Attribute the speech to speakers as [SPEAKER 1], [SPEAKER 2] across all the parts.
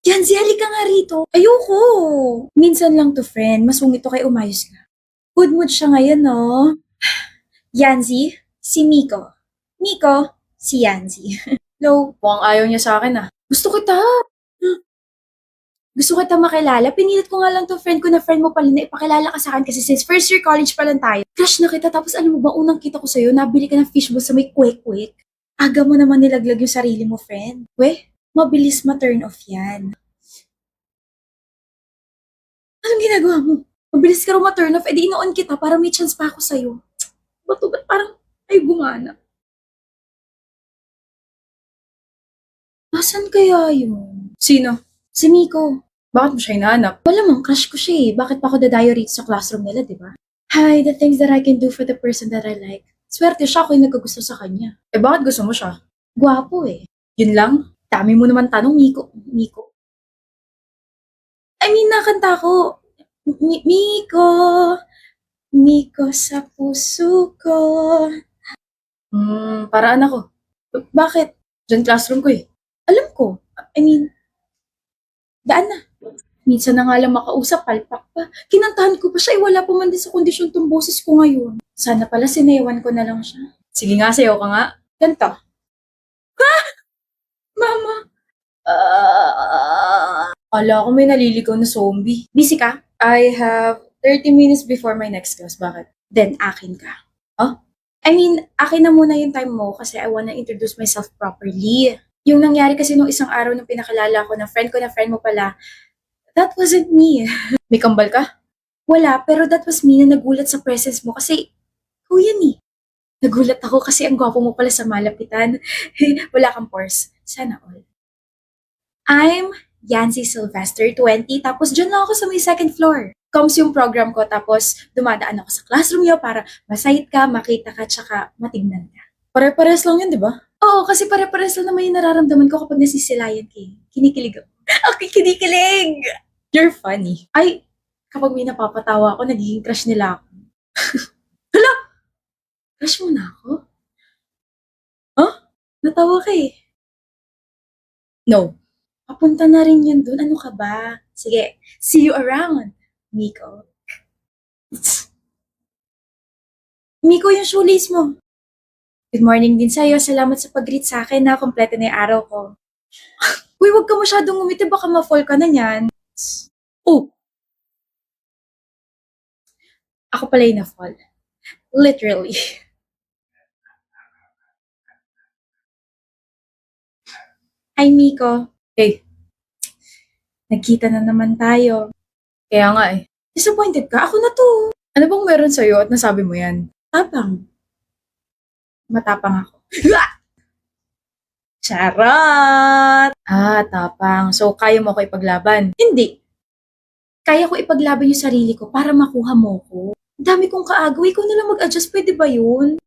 [SPEAKER 1] Yanzi, halika nga rito. Ayoko. Minsan lang to, friend. Masungit to kay umayos ka. Good mood siya ngayon, no? Yanzi, si Miko. Miko, si Yanzi. Hello, mukhang ayaw niya sa akin ah. Gusto kita. Gusto kita makilala. Pinilit ko nga lang to friend ko na friend mo pala na ipakilala ka sa akin kasi since first year college pa lang tayo. Crush na kita tapos alam mo ba unang kita ko sa'yo, nabili ka ng fishbowl sa may kwek-kwek. Aga mo naman nilaglag yung sarili mo, friend. Weh, mabilis ma-turn off yan. Anong ginagawa mo? Mabilis ka raw ma-turn off, edi ino-on kita para may chance pa ako sa'yo. Ba't parang ay gumana? Nasaan kaya yun? Sino? Si Miko. Bakit mo siya hinahanap? Wala mang crush ko siya eh. Bakit pa ako dadayo rito sa classroom nila, di ba? Hi, the things that I can do for the person that I like. Swerte siya ako yung nagkagusto sa kanya. Eh bakit gusto mo siya? Gwapo eh. Yun lang? Dami mo naman tanong, Miko. Miko. I mean, nakanta ko. Miko. Miko sa puso ko. Paraan ako. Bakit? Diyan classroom ko eh. Alam ko. I mean, daan na. Minsan na nga lang makausap, palpak pa. Kinantahan ko pa siya, wala pa man din sa kondisyon tong boses ko ngayon. Sana pala sinewan ko na lang siya. Sige nga, sayaw ka nga. Ganto. Ha? Mama! Ala ko may naliligaw na zombie. Busy ka? I have 30 minutes before my next class. Bakit? Then, akin ka. Huh? I mean, akin na muna yung time mo kasi I wanna introduce myself properly. Yung nangyari kasi nung isang araw nung pinakilala ko na friend mo pala, that wasn't me. May kambal ka? Wala, pero that was me na nagulat sa presence mo kasi, ikaw yan eh. Nagulat ako kasi ang gwapo mo pala sa malapitan. Wala kang pores. Sana all. I'm Yancy Sylvester, 20, tapos dyan lang ako sa may second floor. Comes yung program ko, tapos dumadaan ako sa classroom niyo para masayit ka, makita ka, tsaka matignan ka. Pare-pares lang yun, di ba? Oo, kasi pare-pares lang naman yung nararamdaman ko kapag nasisilayan ka. Kinikilig ako. Okay, kinikilig! You're funny. Ay, kapag may napapatawa ako, nagiging crush nila ako. Hala! Crush mo na ako? Huh? Natawa ka eh. No. Papunta na rin yun dun. Ano ka ba? Sige, see you around, Miko. Miko, yung shoelace mo. Good morning din sa'yo. Salamat sa pag-greet sa akin na kompleto na yung araw ko. Uy, wag ka masyadong ngumiti. Baka ma-fall ka na niyan. Oh! Ako pala yung na-fall. Literally. Hi, Miko. Hey. Nagkita na naman tayo. Kaya nga eh. Disappointed ka? Ako na to. Ano bang meron sa'yo at nasabi mo yan? Tapang. Matapang ako. Charot! Tapang. So, kaya mo ko ipaglaban? Hindi. Kaya ko ipaglaban yung sarili ko para makuha mo ko. Dami kong kaagaw. Ikaw na lang mag-adjust. Pwede ba yun?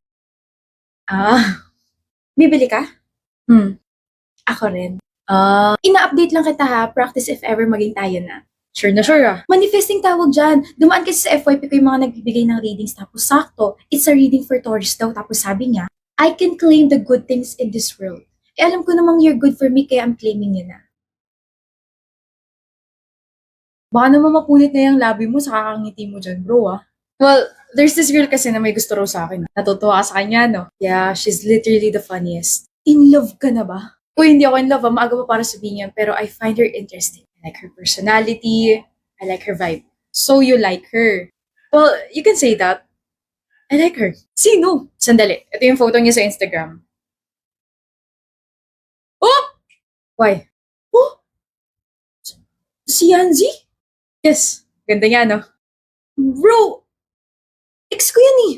[SPEAKER 1] Bibili ka? Ako rin. Ina-update lang kita ha. Practice if ever maging tayo na. Sure na sure ah. Manifesting tawag dyan. Dumaan kasi sa FYP ko yung mga nagbibigay ng readings tapos sakto, it's a reading for Taurus daw. Tapos sabi niya, I can claim the good things in this world. Eh alam ko namang you're good for me kaya I'm claiming yun na. Baka naman mapunit na yung labi mo sa kakangiti mo dyan bro ah. Well, there's this girl kasi na may gusto raw sa akin. Natutuwa ka sa kanya no? Yeah, she's literally the funniest. In love ka na ba? Uy, hindi ako in love. Maaga pa para sabihin yan. Pero I find her interesting. I like her personality. I like her vibe. So you like her. Well, you can say that. I like her. Sino? Sandali. Ito yung photo niya sa Instagram. Oh! Why? Oh! Si Yanzi? Yes. Ganda niya, no? Bro! Ex ko yan eh.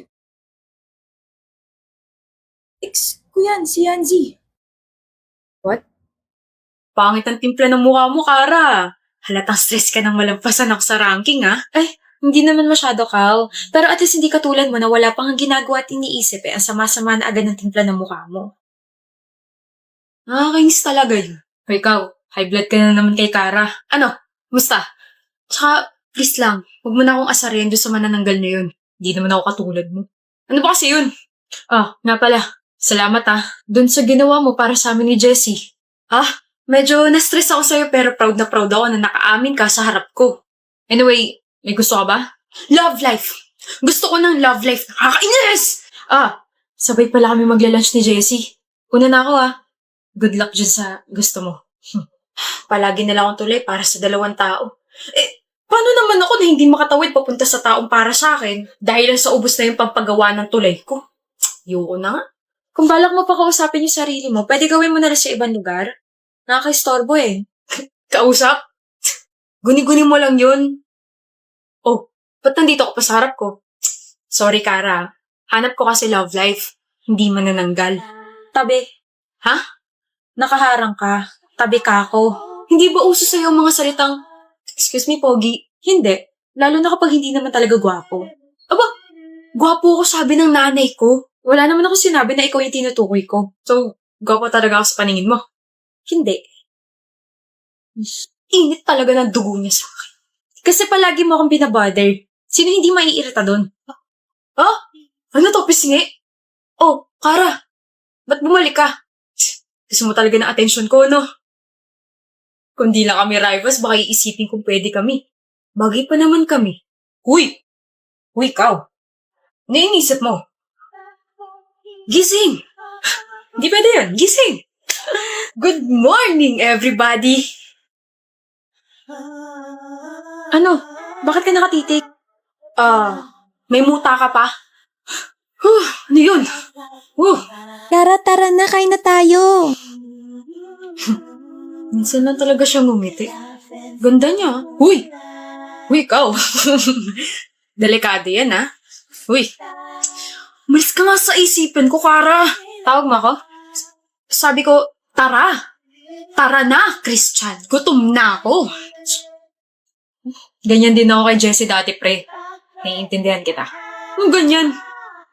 [SPEAKER 1] Ex ko yan, si Yanzi. What?
[SPEAKER 2] Pangit ang timpla ng mukha mo, Kara. Halatang stress ka nang malampasan ako sa ranking, ah. Hindi naman masyado, Kal. Pero at least hindi katulad mo na wala pang ginagawa at iniisip ang sama-sama na agad ng timpla ng mukha mo. Nakakainis talaga yun. O ikaw, high blood ka na naman kay Kara. Ano? Musta? Tsaka, please lang, huwag mo na akong asarin doon sa manananggal na yun. Hindi naman ako katulad mo. Ano ba kasi yun? Nga pala. Salamat doon sa ginawa mo para sa amin ni Jessie. Medyo na-stress ako sa'yo pero proud na proud ako na nakaamin ka sa harap ko. Anyway, may gusto ka ba? Love life! Gusto ko ng love life. Nakakainis! Sabay pala kami magla-lunch ni Jessie. Una na ako Good luck dyan sa gusto mo. Palagi nila akong tuloy para sa 2 tao. Paano naman ako na hindi makatawid papunta sa taong para sa akin dahil lang sa ubos na yung pampagawa ng tulay ko? Yoko na nga. Kung balak mo pa kausapin yung sarili mo, pwede gawin mo na lang sa ibang lugar. Nakaka-istorbo Kausap? Guni-guni mo lang yun. Oh, ba't nandito ka pa sa harap ko? Sorry, Kara. Hanap ko kasi love life. Hindi manananggal. Tabi. Ha? Nakaharang ka. Tabi ka ako. Hindi ba uso sa'yo ang mga salitang, excuse me, Pogi? Hindi. Lalo na kapag hindi naman talaga gwapo. Aba, gwapo ako sabi ng nanay ko. Wala naman ako sinabi na ikaw yung tinutukoy ko. So, gwapo talaga ako sa paningin mo. Hindi. Init talaga ng dugo niya sa akin. Kasi palagi mo akong binabother. Sino hindi maiirita doon? Ano to, pisngi? Oh, Kara. Ba't bumalik ka? Gusto mo talaga ng atensyon ko, no? Kung di lang kami rivals, baka iisipin kung pwede kami. Bagay pa naman kami. Uy, ikaw. Nainisip mo. Gising! Di pwede yan, gising! Good morning, everybody! Ano? Bakit ka nakatitig? May muta ka pa? Ano yun?
[SPEAKER 3] Kara, tara na, kain na tayo.
[SPEAKER 2] Minsan lang talaga siya ngumiti. Ganda niya. Uy, ikaw. Delikado yan, Uy, umalis ka nga sa isipin ko, Kara. Tawag mo ako? Sabi ko, tara. Tara na, Christian. Gutom na ako. Ganyan din ako kay Jessie dati, pre. Naiintindihan kita. Ang ganyan.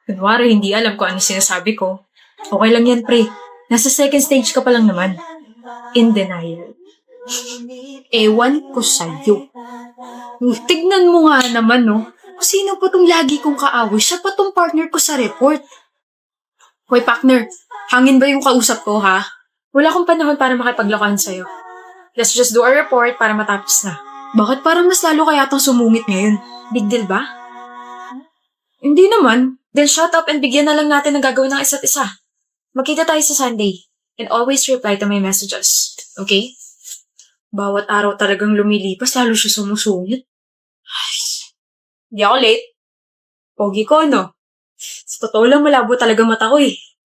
[SPEAKER 2] Kunwari, hindi alam kung ano sinasabi ko. Okay lang yan, pre. Nasa second stage ka pa lang naman. In denial. Ewan ko sa'yo. Tignan mo nga naman, no? Kung sino pa tong lagi kong kaaway, siya pa tong partner ko sa report. Hoy, partner. Hangin ba yung kausap ko, ha? Wala akong panahon para makipaglokohan sa'yo. Let's just do our report para matapos na. Bakit parang mas lalo kaya tang sumungit ngayon? Big deal ba? Hindi naman. Then shut up and bigyan na lang natin ng gagawin ng isa't isa. Magkita tayo sa Sunday. And always reply to my messages. Okay? Bawat araw talagang lumilipas, lalo siya sumusungit. Di ako late. Pogi ko, no? Sa totoo lang, malabo talaga mata ko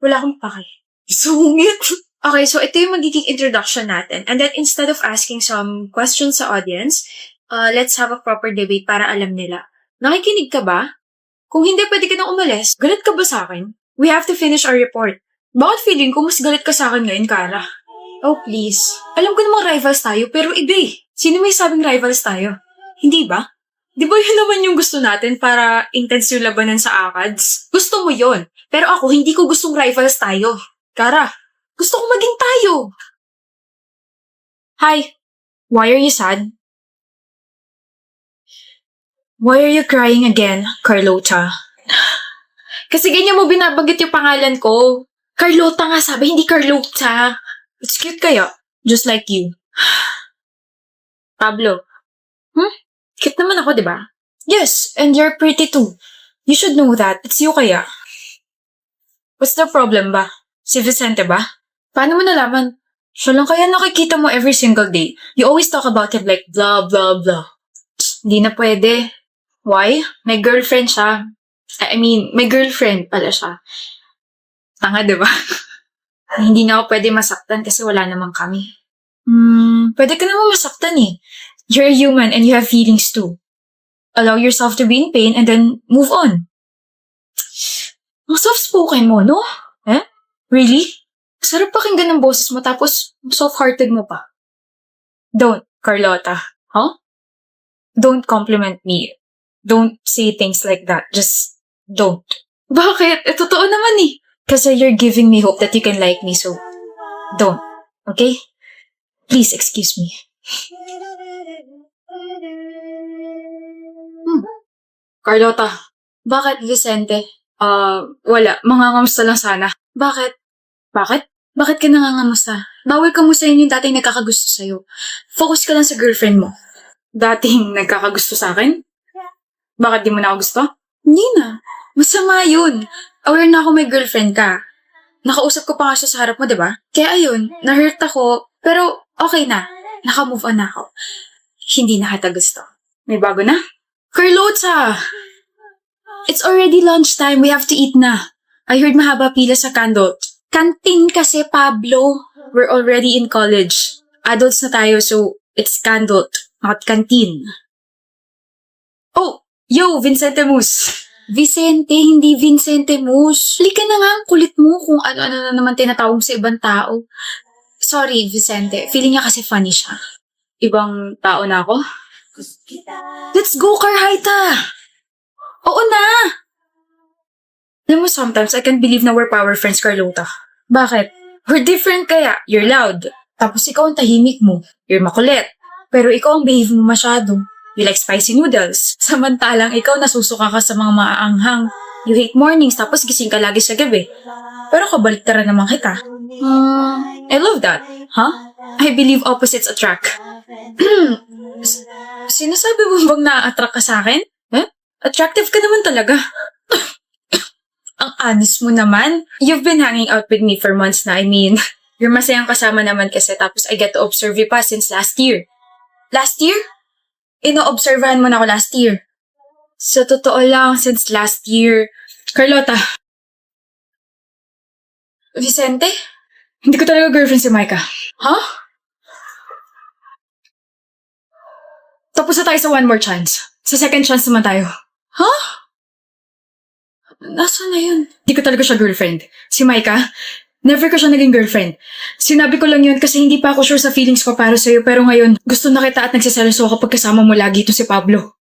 [SPEAKER 2] Wala akong pake. Sungit! Okay, so ito yung magiging introduction natin. And then instead of asking some questions sa audience, let's have a proper debate para alam nila. Nakikinig ka ba? Kung hindi, pwede ka nang umalis. Galit ka ba sa akin? We have to finish our report. Bakit feeling ko mas galit ka sa akin ngayon, Kara? Oh, please. Alam ko namang rivals tayo, pero iba Sino may sabing rivals tayo? Hindi ba? Di ba yun naman yung gusto natin para intense yung labanan sa ACADS? Gusto mo yon. Pero ako, hindi ko gustong rivals tayo. Kara, gusto ko maging tayo. Hi. Why are you sad? Why are you crying again, Carlota? Kasi ganyan mo binabanggit yung pangalan ko. Carlota nga sabi, hindi Carlota. It's cute kaya. Just like you. Pablo. Cute naman ako, di ba? Yes, and you're pretty too. You should know that. It's you kaya. What's the problem ba? Si Vicente ba? Paano mo nalaman? Siya lang kaya nakikita mo every single day. You always talk about him like blah, blah, blah. Hindi na pwede. Why? May girlfriend siya. May girlfriend pala siya. Tanga, di ba? Hindi na ako pwede masaktan kasi wala namang kami. Pwede ka naman masaktan You're a human and you have feelings too. Allow yourself to be in pain and then move on. Ang soft-spoken mo, no? Really? Sarap pakinggan ng boses mo tapos soft-hearted mo pa. Don't, Carlota. Huh? Don't compliment me. Don't say things like that. Just don't. Bakit? Totoo naman Kasi you're giving me hope that you can like me, so don't. Okay? Please excuse me. Carlota, bakit Vicente? Wala. Mangangamusta lang sana. Bakit? Bakit ka nangangamusta? bawal ka mo sa yung dating nagkakagusto sa'yo. Focus ka lang sa girlfriend mo. Dating nagkakagusto sa akin? Bakit di mo na ako gusto? Hindi na. Masama yun. Aware na ako may girlfriend ka. Nakausap ko pa nga siya sa harap mo, di ba? Kaya ayun, na-hurt ako, pero okay na. Naka-move on na ako. Hindi na kita gusto. May bago na? Carlota! It's already lunchtime. We have to eat na. I heard mahaba pila sa Candot. Canteen kasi, Pablo. We're already in college. Adults na tayo, so it's Candot, not canteen. Oh, yo, Vincente Mus. Vicente, hindi Vincente Mus. Halika na nga, ang kulit mo kung ano-ano na naman tinatawag sa ibang tao. Sorry, Vicente. Feeling niya kasi funny siya. Ibang tao na ako? Let's go, Carhaita! Oo na! Alam mo, sometimes I can't believe na we're power friends, Carlota. Bakit? We're different kaya. You're loud. Tapos ikaw ang tahimik mo. You're makulit. Pero ikaw ang behave mo masyado. You like spicy noodles. Samantalang ikaw nasusuka ka sa mga maaanghang. You hate mornings tapos gising ka lagi sa gabi. Pero kabaliktaran naman kita. I love that. Huh? I believe opposites attract. Sinasabi mo bang na-attract ka sa akin? Huh? Attractive ka naman talaga. Ang honest mo naman. You've been hanging out with me for months na. I mean, you're masayang kasama naman kasi tapos I get to observe you pa since last year. Last year? Ino-observahan mo na ako last year. Sa totoo lang, since last year. Carlota. Vicente? Hindi ko talaga girlfriend si Micah. Huh? Tapos na tayo sa one more chance. Sa second chance naman tayo. Huh? Nasaan na yun? Hindi ko talaga siya girlfriend. Si Micah, never ko siya naging girlfriend. Sinabi ko lang yun kasi hindi pa ako sure sa feelings ko para sa'yo pero ngayon gusto na kita at nagsiseloso ako pag kasama mo lagi ito si Pablo.